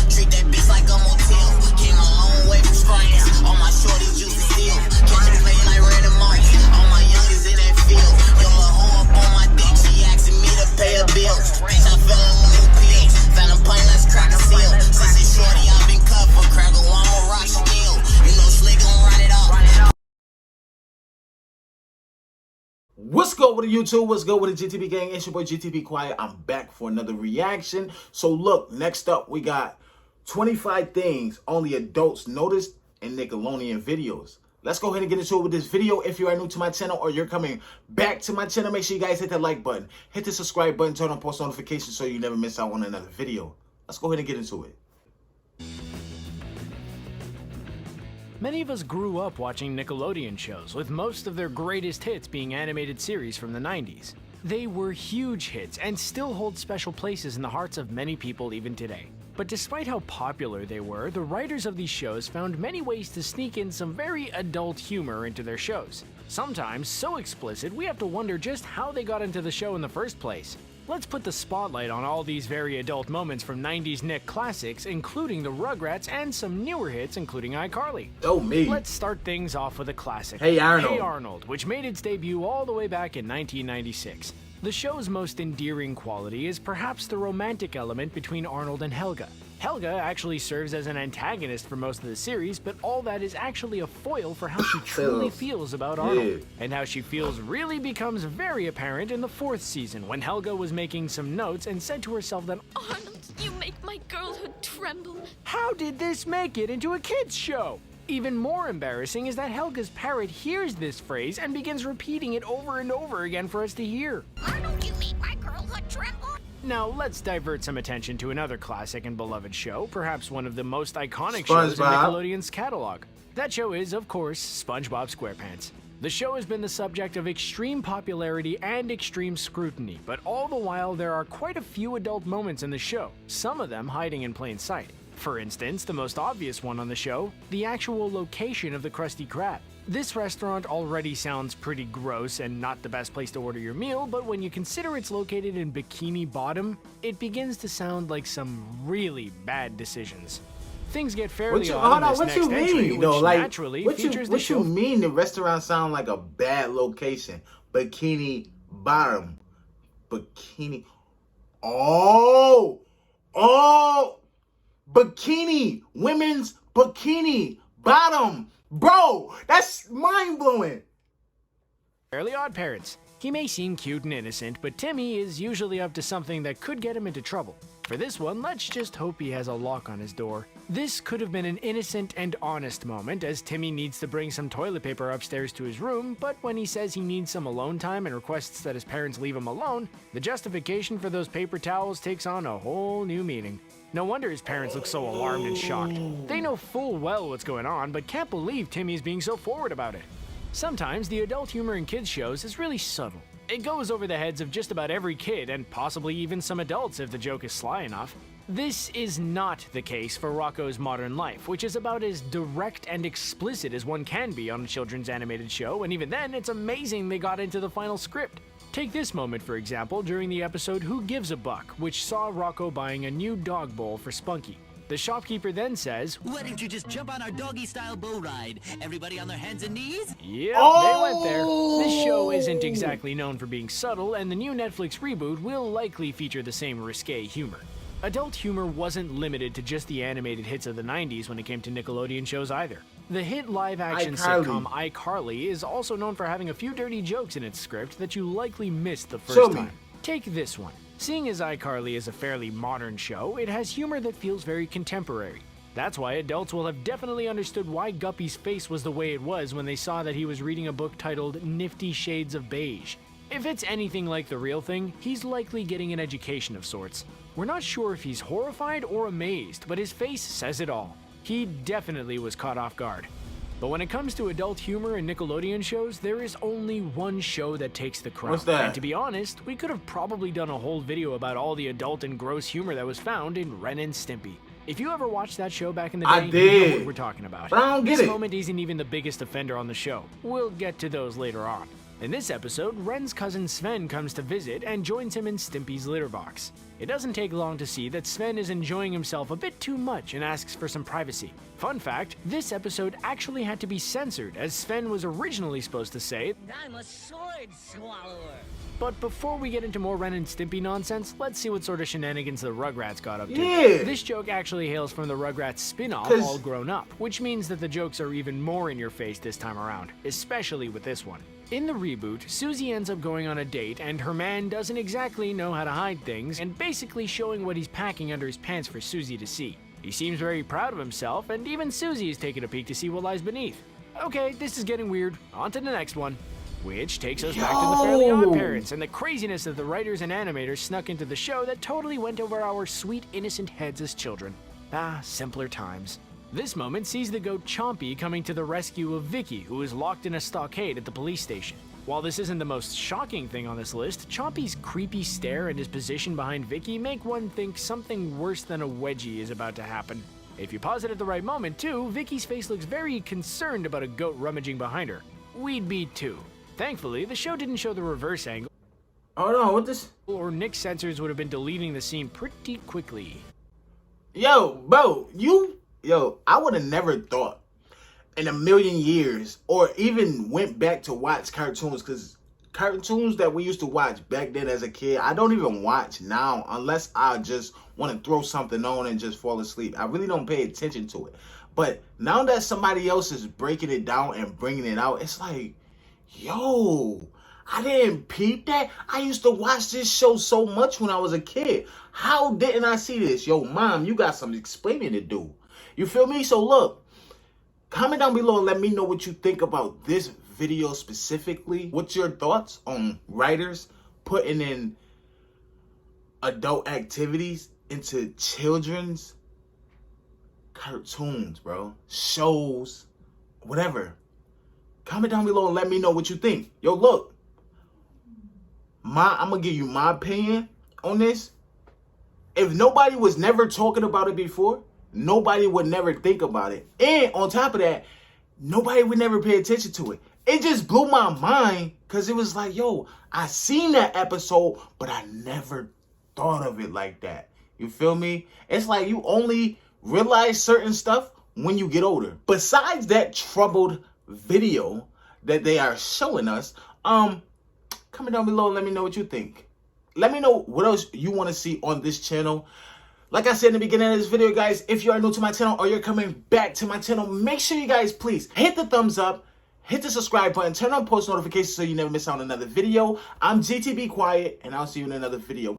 Treat that bitch like a motel. Came a long way from strangers. All my shorties used to steal. Catch a play like random mouse. All my youngins in that field. Yo, a hoe up on my dick. She asking me to pay her bills. Bitch, I fell in love with pills. Found a pint, let's crack a seal. Since it's shorty, I've been cut for cracker. I'ma rock still. You know Slick gon' run it off. What's good with the YouTube? What's good with the GTB gang? It's your boy GTB Quiet. I'm back for another reaction. So look, next up we got 25 things only adults notice in Nickelodeon videos. Let's go ahead and get into it with this video. If you are new to my channel or you're coming back to my channel, make sure you guys hit that like button, hit the subscribe button, turn on post notifications so you never miss out on another video. Let's go ahead and get into it. Many of us grew up watching Nickelodeon shows, with most of their greatest hits being animated series from the 90s. They were huge hits and still hold special places in the hearts of many people even today. But despite how popular they were, the writers of these shows found many ways to sneak in some very adult humor into their shows. Sometimes so explicit we have to wonder just how they got into the show in the first place. Let's put the spotlight on all these very adult moments from 90s Nick classics, including the Rugrats and some newer hits, including iCarly. Oh, me. Let's start things off with a classic, Hey Arnold. Hey Arnold, which made its debut all the way back in 1996. The show's most endearing quality is perhaps the romantic element between Arnold and Helga. Helga actually serves as an antagonist for most of the series, but all that is actually a foil for how she truly feels about Arnold. Yeah. And how she feels really becomes very apparent in the 4th season, when Helga was making some notes and said to herself that, Arnold, you make my girlhood tremble. how did this make it into a kids show? Even more embarrassing is that Helga's parrot hears this phrase and begins repeating it over and over again for us to hear. Arnold, you make my girlhood tremble. Now, let's divert some attention to another classic and beloved show, perhaps one of the most iconic shows in Nickelodeon's catalog. That show is, of course, SpongeBob SquarePants. The show has been the subject of extreme popularity and extreme scrutiny, but all the while there are quite a few adult moments in the show, some of them hiding in plain sight. For instance, the most obvious one on the show, the actual location of the Krusty Krab. This restaurant already sounds pretty gross and not the best place to order your meal, but when you consider it's located in Bikini Bottom, it begins to sound like some really bad decisions. Things get fairly odd in this next entry, which naturally features the show. What you mean the restaurant sound like a bad location? Bikini Bottom. Bikini. Oh! Bikini, women's bikini bottom. Bro, that's mind-blowing. Fairly Odd Parents. He may seem cute and innocent, but Timmy is usually up to something that could get him into trouble. For this one, let's just hope he has a lock on his door. This could have been an innocent and honest moment, as Timmy needs to bring some toilet paper upstairs to his room, but when he says he needs some alone time and requests that his parents leave him alone, the justification for those paper towels takes on a whole new meaning. No wonder his parents look so alarmed and shocked. They know full well what's going on, but can't believe Timmy's being so forward about it. Sometimes the adult humor in kids' shows is really subtle. It goes over the heads of just about every kid, and possibly even some adults if the joke is sly enough. This is not the case for Rocko's Modern Life, which is about as direct and explicit as one can be on a children's animated show, and even then, it's amazing they got into the final script. Take this moment, for example, during the episode Who Gives a Buck, which saw Rocko buying a new dog bowl for Spunky. The shopkeeper then says, why don't you just jump on our doggy-style bow ride? Everybody on their hands and knees? Yep, they went there. This show isn't exactly known for being subtle, and the new Netflix reboot will likely feature the same risque humor. Adult humor wasn't limited to just the animated hits of the 90s when it came to Nickelodeon shows either. The hit live-action sitcom iCarly is also known for having a few dirty jokes in its script that you likely missed the first time. Take this one. Seeing as iCarly is a fairly modern show, it has humor that feels very contemporary. That's why adults will have definitely understood why Guppy's face was the way it was when they saw that he was reading a book titled Nifty Shades of Beige. If it's anything like the real thing, he's likely getting an education of sorts. We're not sure if he's horrified or amazed, but his face says it all. He definitely was caught off guard. But when it comes to adult humor in Nickelodeon shows, there is only one show that takes the crown. What's that? And to be honest, we could have probably done a whole video about all the adult and gross humor that was found in Ren and Stimpy. If you ever watched that show back in the day, you know what we're talking about. But I don't get this it. moment isn't even the biggest offender on the show. We'll get to those later on. In this episode, Ren's cousin Sven comes to visit and joins him in Stimpy's litter box. It doesn't take long to see that Sven is enjoying himself a bit too much and asks for some privacy. Fun fact, this episode actually had to be censored as Sven was originally supposed to say, I'm a sword swallower. but before we get into more Ren and Stimpy nonsense, let's see what sort of shenanigans the Rugrats got up to. Yeah. This joke actually hails from the Rugrats spin-off, 'Cause- All Grown Up, which means that the jokes are even more in your face this time around, especially with this one. In the reboot, Susie ends up going on a date and her man doesn't exactly know how to hide things and basically showing what he's packing under his pants for Susie to see. He seems very proud of himself and even Susie is taking a peek to see what lies beneath. Okay, this is getting weird. On to the next one. Which takes us back to the Fairly Odd Parents and the craziness that the writers and animators snuck into the show that totally went over our sweet, innocent heads as children. Ah, simpler times. This moment sees the goat Chompy coming to the rescue of Vicky, who is locked in a stockade at the police station. While this isn't the most shocking thing on this list, Chompy's creepy stare and his position behind Vicky make one think something worse than a wedgie is about to happen. If you pause it at the right moment too, Vicky's face looks very concerned about a goat rummaging behind her. We'd be too. Thankfully, the show didn't show the reverse angle, Hold on, what this? or Nick's censors would have been deleting the scene pretty quickly. Yo, bro, I would have never thought in a million years, or even went back to watch cartoons, because cartoons that we used to watch back then as a kid, I don't even watch now unless I just want to throw something on and just fall asleep. I really don't pay attention to it. But now that somebody else is breaking it down and bringing it out, it's like, yo, I didn't peep that. I used to watch this show so much when I was a kid. How didn't I see this? Yo, mom, you got some explaining to do. You feel me? So look, comment down below and let me know what you think about this video specifically. What's your thoughts on writers putting in adult activities into children's cartoons, bro? Shows, whatever. Comment down below and let me know what you think. Yo, look, I'm gonna give you my opinion on this. If nobody was never talking about it before, nobody would never think about it. And on top of that, nobody would never pay attention to it. It just blew my mind because it was like, yo, I seen that episode, but I never thought of it like that. You feel me? It's like you only realize certain stuff when you get older. Besides that troubled video that they are showing us, comment down below and let me know what you think. Let me know what else you want to see on this channel. Like I said in the beginning of this video, guys, if you are new to my channel or you're coming back to my channel, make sure you guys please hit the thumbs up, hit the subscribe button, turn on post notifications so you never miss out on another video. I'm GTB Quiet, and I'll see you in another video.